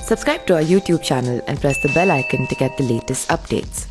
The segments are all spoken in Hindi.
Subscribe to our YouTube channel and press the bell icon to get the latest updates.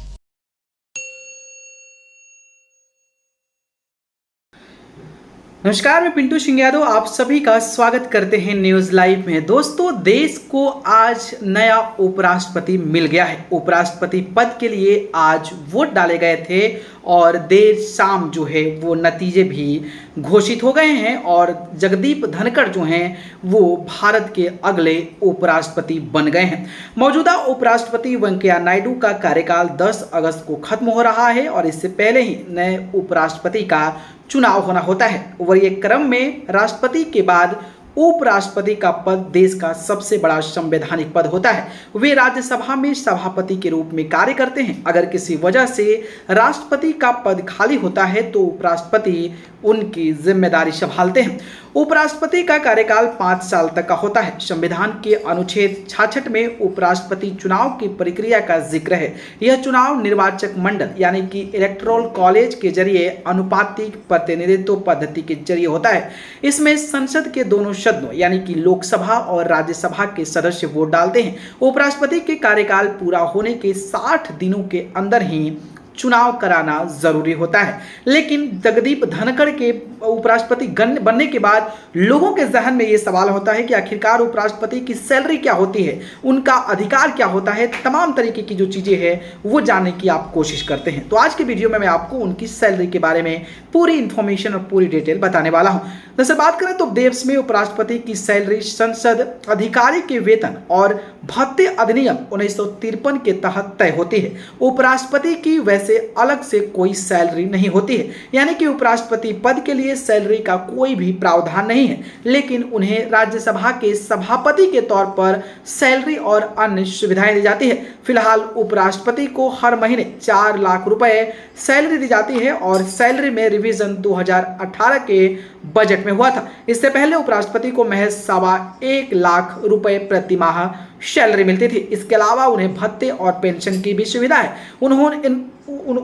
नमस्कार, मैं पिंटू सिंह यादव आप सभी का स्वागत करते हैं न्यूज लाइव में। दोस्तों, देश को आज नया उपराष्ट्रपति मिल गया है। उपराष्ट्रपति पद के लिए आज वोट डाले गए थे और देर शाम जो है वो नतीजे भी घोषित हो गए हैं और जगदीप धनखड़ जो हैं वो भारत के अगले उपराष्ट्रपति बन गए हैं। मौजूदा उपराष्ट्रपति वेंकैया नायडू का कार्यकाल 10 अगस्त को खत्म हो रहा है और इससे पहले ही नए उपराष्ट्रपति का चुनाव होना होता है। और ये क्रम में राष्ट्रपति के बाद उपराष्ट्रपति का पद देश का सबसे बड़ा संवैधानिक पद होता है। वे राज्यसभा में सभापति के रूप में कार्य करते हैं। अगर किसी वजह से राष्ट्रपति का पद खाली होता है तो उपराष्ट्रपति उनकी जिम्मेदारी संभालते हैं। उपराष्ट्रपति का कार्यकाल 5 साल तक का होता है। संविधान के अनुच्छेद 66 में उपराष्ट्रपति चुनाव की प्रक्रिया का जिक्र है। यह चुनाव निर्वाचक मंडल यानी कि इलेक्टोरल कॉलेज के जरिए अनुपातिक प्रतिनिधित्व पद्धति के जरिए होता है। इसमें संसद के दोनों सदनों यानी कि लोकसभा और राज्यसभा के सदस्य वोट डालते हैं। उपराष्ट्रपति के कार्यकाल पूरा होने के 60 दिनों के अंदर ही चुनाव कराना जरूरी होता है। लेकिन जगदीप धनखड़ के उपराष्ट्रपति बनने के बाद लोगों के जहन में ये सवाल होता है कि आखिरकार उपराष्ट्रपति की सैलरी क्या होती है, उनका अधिकार क्या होता है। तमाम तरीके की जो चीजें हैं वो जानने की आप कोशिश करते हैं। तो आज के वीडियो में मैं आपको उनकी सैलरी के बारे में पूरी इंफॉर्मेशन और पूरी डिटेल बताने वाला हूं। जैसे बात करें तो देश में उपराष्ट्रपति की सैलरी संसद अधिकारी के वेतन और भत्ते अधिनियम 1953 के तहत तय होती है। उपराष्ट्रपति की वैसे अलग से कोई सैलरी नहीं होती है, यानी कि उपराष्ट्रपति पद के लिए सैलरी का कोई भी प्रावधान नहीं है। लेकिन उन्हें राज्यसभा के सभापति के तौर पर सैलरी और अन्य सुविधाएं दी जाती है। फिलहाल उपराष्ट्रपति को हर महीने 4 लाख रुपए सैलरी दी जाती है और सैलरी में रिवीजन 2018 के बजट में हुआ था। इससे पहले उपराष्ट्रपति को महज 1.25 लाख रुपए प्रति माह सैलरी मिलती थी। इसके अलावा उन्हें भत्ते और पेंशन की भी सुविधा है। उन्होंने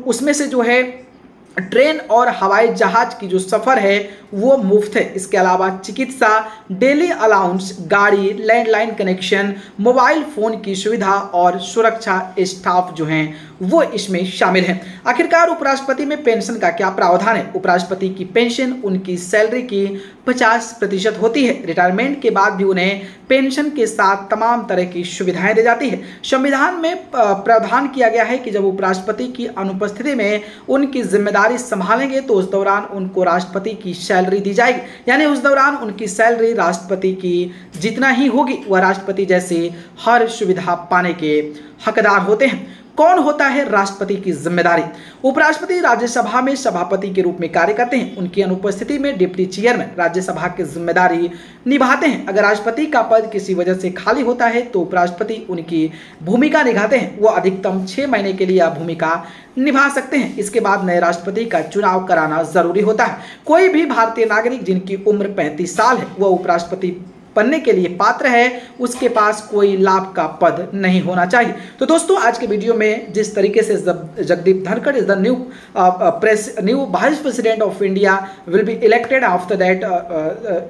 उसमें से जो है ट्रेन और हवाई जहाज की जो सफर है वो मुफ्त है। इसके अलावा चिकित्सा, डेली अलाउंस, गाड़ी, लैंडलाइन कनेक्शन, मोबाइल फोन की सुविधा और सुरक्षा स्टाफ जो हैं वो इसमें शामिल हैं। आखिरकार उपराष्ट्रपति में पेंशन का क्या प्रावधान है? उपराष्ट्रपति की पेंशन उनकी सैलरी की 50% होती है। रिटायरमेंट के बाद भी उन्हें पेंशन के साथ तमाम तरह की सुविधाएं दी जाती है। संविधान में प्रावधान किया गया है कि जब उपराष्ट्रपति की अनुपस्थिति में उनकी जिम्मेदारी संभालेंगे तो उस दौरान उनको राष्ट्रपति की सैलरी दी जाएगी, यानी उस दौरान उनकी सैलरी राष्ट्रपति की जितना ही होगी वह राष्ट्रपति जैसे हर सुविधा पाने के हकदार होते हैं। कौन होता है राष्ट्रपति की जिम्मेदारी? उपराष्ट्रपति राज्यसभा में सभापति के रूप में कार्य करते हैं। उनकी अनुपस्थिति में डिप्टी चेयरमैन राज्यसभा की जिम्मेदारी निभाते हैं। अगर राष्ट्रपति का पद किसी वजह से खाली होता है तो उपराष्ट्रपति उनकी भूमिका निभाते हैं। वो अधिकतम 6 महीने के लिए यह भूमिका निभा सकते हैं। इसके बाद नए राष्ट्रपति का चुनाव कराना जरूरी होता है। कोई भी भारतीय नागरिक जिनकी उम्र 35 साल है वह उपराष्ट्रपति बनने के लिए पात्र है, उसके पास कोई लाभ का पद नहीं होना चाहिए। तो दोस्तों, आज के वीडियो में जिस तरीके से Jagdeep Dhankhar is the new vice president of India will be elected, after that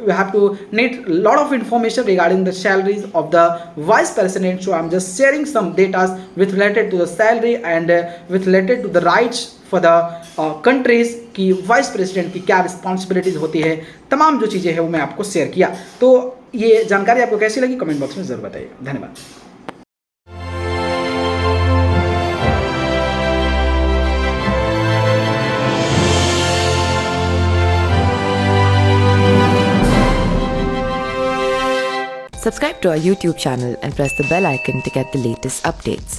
you have to need lot of information regarding the salaries of the vice president. So I'm just sharing some data with related to the salary and with related to the rights for the countries की वाइस प्रेसिडेंट की क्या रिस्पॉन्सिबिलिटीज होती है, तमाम जो चीज़ें हैं वो मैं आपको शेयर किया। तो ये जानकारी आपको कैसी लगी कमेंट बॉक्स में जरूर बताइए। धन्यवाद। Subscribe to our YouTube channel and press the bell icon to get the latest updates.